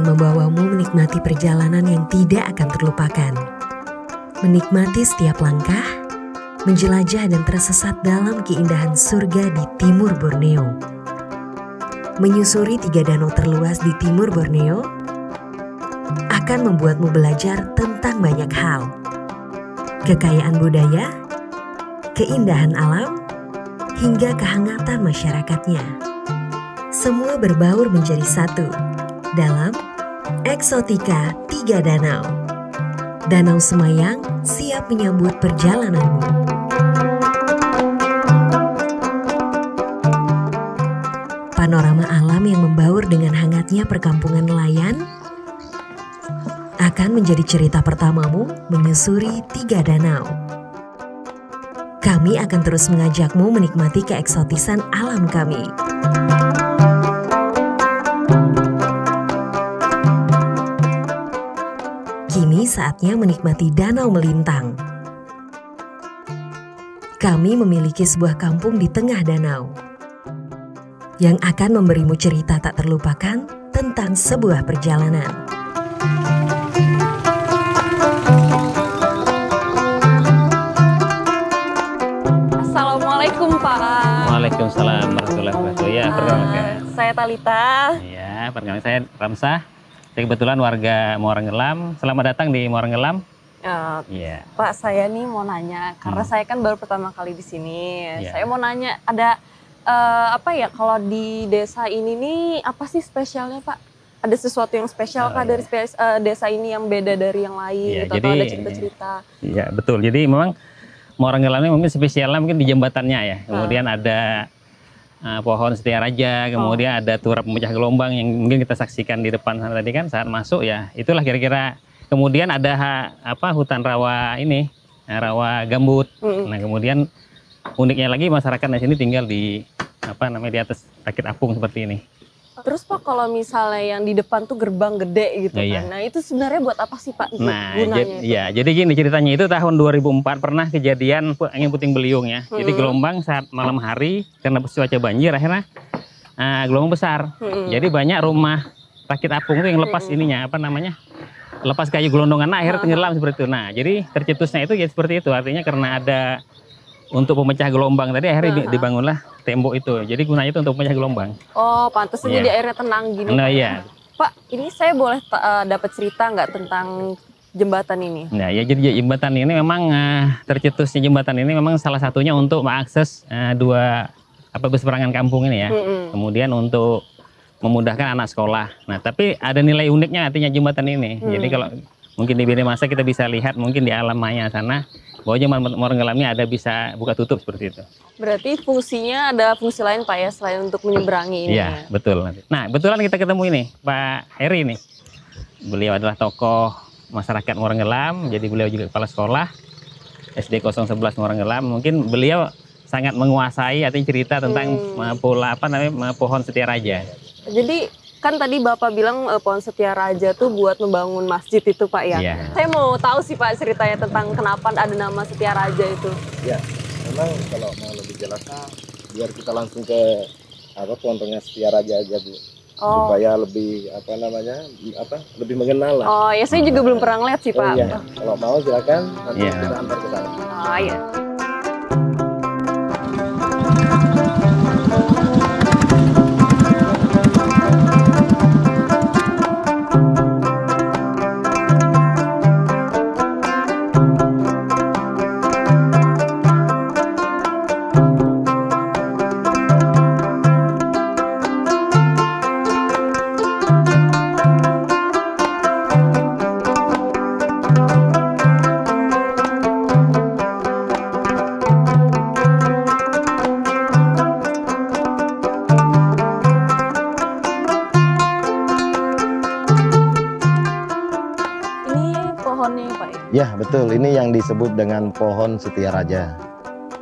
akan membawamu menikmati perjalanan yang tidak akan terlupakan. Menikmati setiap langkah, menjelajah dan tersesat dalam keindahan surga di timur Borneo. Menyusuri 3 danau terluas di timur Borneo akan membuatmu belajar tentang banyak hal. Kekayaan budaya, keindahan alam, hingga kehangatan masyarakatnya. Semua berbaur menjadi satu dalam Eksotika 3 Danau. Danau Semayang siap menyambut perjalananmu. Panorama alam yang membaur dengan hangatnya perkampungan nelayan akan menjadi cerita pertamamu menyusuri 3 danau. Kami akan terus mengajakmu menikmati keeksotisan alam kami. Kini saatnya menikmati Danau Melintang. Kami memiliki sebuah kampung di tengah danau yang akan memberimu cerita tak terlupakan tentang sebuah perjalanan. Assalamualaikum Pak. Waalaikumsalam warahmatullahi wabarakatuh. Ya, perkenalkan. Saya Talita. Ya, perkenalkan saya Ramsah. Saya kebetulan warga Muara Ngelam. Selamat datang di Muara Ngelam. Iya. Pak, saya nih mau nanya karena saya kan baru pertama kali di sini. Ya. Saya mau nanya ada apa ya kalau di desa ini nih apa sih spesialnya Pak? Ada sesuatu yang spesial kah dari desa ini yang beda dari yang lain? Ya, gitu, jadi, atau ada cerita-cerita? Iya, betul. Jadi memang Muara Ngelam ini mungkin spesialnya mungkin di jembatannya ya. Kemudian ada pohon setia raja, kemudian ada turap pemecah gelombang yang mungkin kita saksikan di depan sana tadi kan saat masuk ya. Itulah kira-kira. Kemudian ada hutan rawa ini, rawa gambut. Nah, kemudian uniknya lagi masyarakat di sini tinggal di di atas rakit apung seperti ini. Terus Pak, kalau misalnya yang di depan tuh gerbang gede gitu kan, Iya. nah itu sebenarnya buat apa sih Pak? Nah, gunanya jadi gini ceritanya itu tahun 2004 pernah kejadian angin puting beliung ya. Jadi gelombang saat malam hari karena cuaca banjir akhirnya gelombang besar. Jadi banyak rumah rakit apung itu yang lepas ininya lepas kayu gelondongan, akhirnya tenggelam seperti itu. Nah, jadi tercetusnya itu ya seperti itu. Artinya karena ada untuk pemecah gelombang tadi akhirnya dibangunlah tembok itu. Jadi gunanya itu untuk pemecah gelombang. Oh, pantas jadi airnya tenang gini. Nah, Pak. iya. Pak, ini saya boleh dapat cerita nggak tentang jembatan ini? Nah, ya jadi jembatan ini memang tercetusnya jembatan ini memang salah satunya untuk mengakses dua bus perangan kampung ini ya. Kemudian untuk memudahkan anak sekolah. Nah, tapi ada nilai uniknya artinya jembatan ini. Jadi kalau mungkin di Bini Masa kita bisa lihat mungkin di alam maya sana bahwa jembatan Muara Ngelamnya ada bisa buka tutup seperti itu. Berarti fungsinya ada fungsi lain Pak ya selain untuk menyeberangi ini. Iya, betul. Nah, kebetulan kita ketemu ini Pak Heri nih. Beliau adalah tokoh masyarakat Muara Ngelam, jadi beliau juga kepala sekolah SD 011 Muara Ngelam. Mungkin beliau sangat menguasai artinya cerita tentang pohon setia raja. Jadi kan tadi Bapak bilang pohon setia raja tuh buat membangun masjid itu Pak ya. Iya. Saya mau tahu sih Pak ceritanya tentang kenapa ada nama setia raja itu. Ya, memang kalau mau lebih jelasnya biar kita langsung ke pohonnya setia raja aja Bu. Supaya lebih lebih mengenal lah. Oh ya, saya juga belum pernah ngeliat sih Pak. Iya. Kalau mau silakan nanti kita antar ke sana. Oh iya. Ya betul, ini yang disebut dengan pohon setia raja.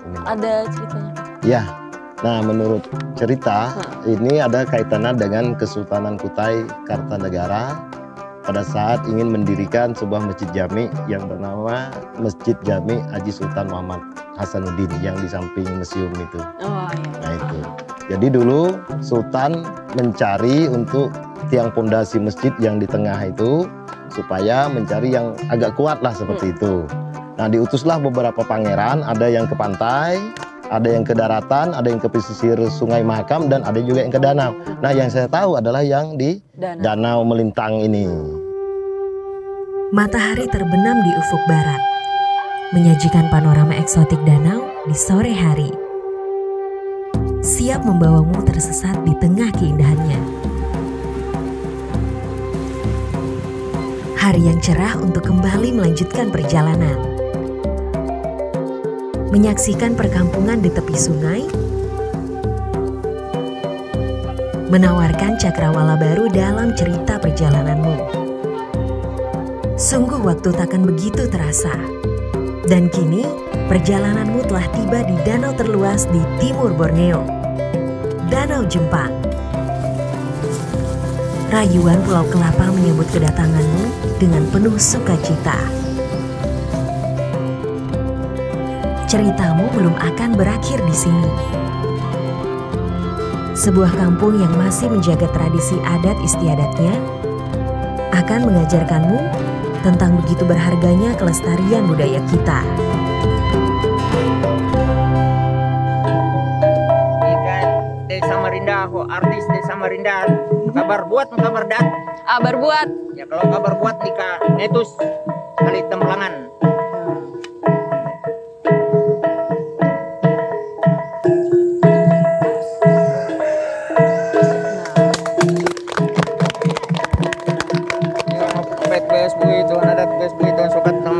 Ini. Ada ceritanya Pak? Ya, nah menurut cerita ini ada kaitannya dengan Kesultanan Kutai Kartanegara pada saat ingin mendirikan sebuah masjid jami yang bernama Masjid Jami Haji Sultan Muhammad Hasanuddin yang di samping museum itu. Oh iya. Nah itu. Jadi dulu Sultan mencari untuk tiang pondasi masjid yang di tengah itu supaya mencari yang agak kuat lah seperti itu. Nah, diutuslah beberapa pangeran, ada yang ke pantai, ada yang ke daratan, ada yang ke pesisir Sungai Mahakam, dan ada juga yang ke danau. Nah, yang saya tahu adalah yang di Danau Melintang ini. Matahari terbenam di ufuk barat, menyajikan panorama eksotik danau di sore hari. Siap membawamu tersesat di tengah keindahannya. Hari yang cerah untuk kembali melanjutkan perjalanan. Menyaksikan perkampungan di tepi sungai, menawarkan cakrawala baru dalam cerita perjalananmu. Sungguh waktu takkan begitu terasa. Dan kini, perjalananmu telah tiba di danau terluas di timur Borneo, Danau Jempang. Rayuan Pulau Kelapa menyambut kedatanganmu dengan penuh sukacita. Ceritamu belum akan berakhir di sini. Sebuah kampung yang masih menjaga tradisi adat istiadatnya akan mengajarkanmu tentang begitu berharganya kelestarian budaya kita. Ikan Desa Samarinda, artis Desa Samarinda, kabar buat, kabar dat. Kabar buat. Ya kalau kabar buat nikah netus kali tembelangan.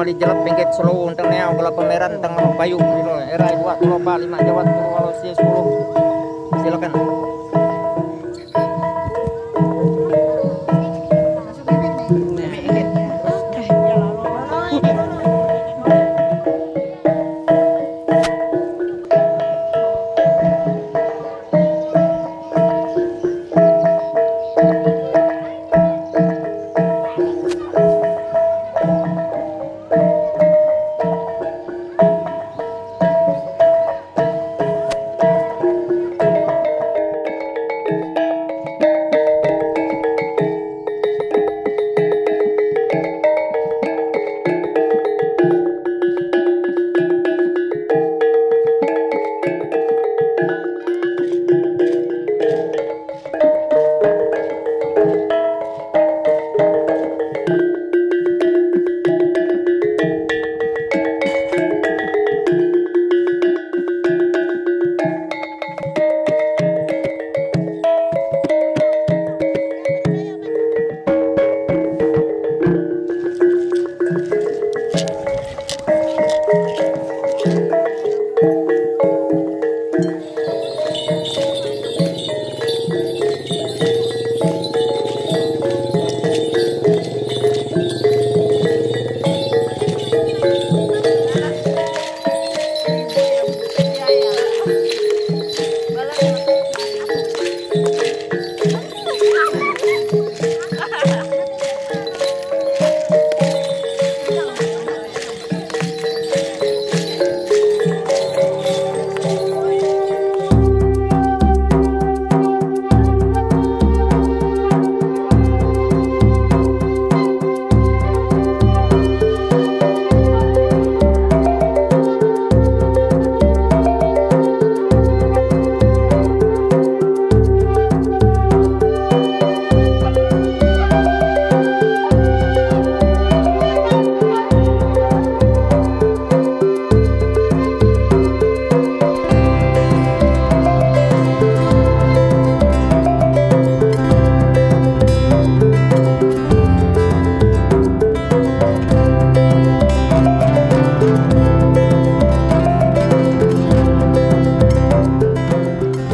Di jalan pengket solo untuk neo kalau pameran tentang payu gitu era 2 Lopa 5 Jawa Walau 10 silakan.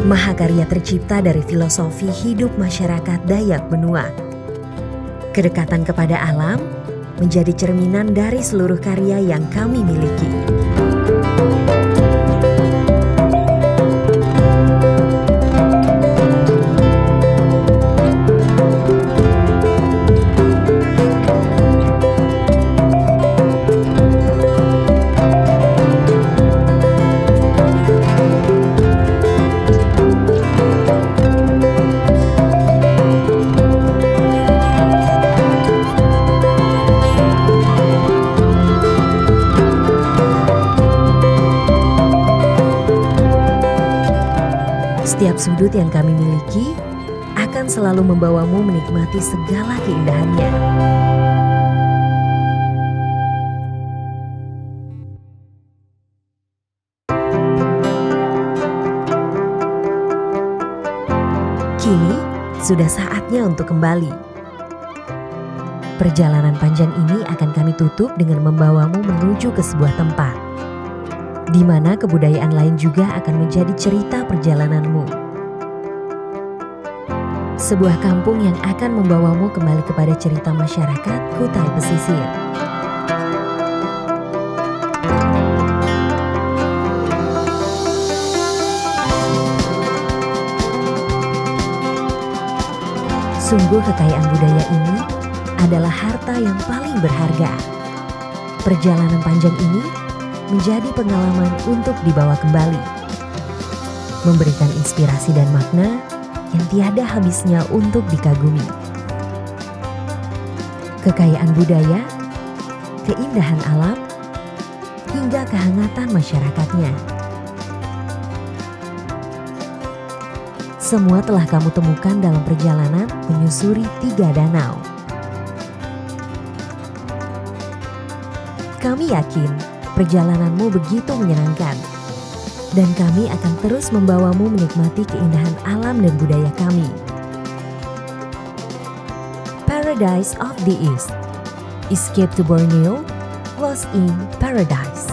Mahakarya tercipta dari filosofi hidup masyarakat Dayak Benua. Kedekatan kepada alam menjadi cerminan dari seluruh karya yang kami miliki. Setiap sudut yang kami miliki akan selalu membawamu menikmati segala keindahannya. Kini sudah saatnya untuk kembali. Perjalanan panjang ini akan kami tutup dengan membawamu menuju ke sebuah tempat, di mana kebudayaan lain juga akan menjadi cerita perjalananmu. Sebuah kampung yang akan membawamu kembali kepada cerita masyarakat Kutai Pesisir. Sungguh kekayaan budaya ini adalah harta yang paling berharga. Perjalanan panjang ini menjadi pengalaman untuk dibawa kembali, memberikan inspirasi dan makna yang tiada habisnya untuk dikagumi. Kekayaan budaya, keindahan alam, hingga kehangatan masyarakatnya. Semua telah kamu temukan dalam perjalanan menyusuri 3 danau. Kami yakin perjalananmu begitu menyenangkan, dan kami akan terus membawamu menikmati keindahan alam dan budaya kami. Paradise of the East. Escape to Borneo, lost in paradise.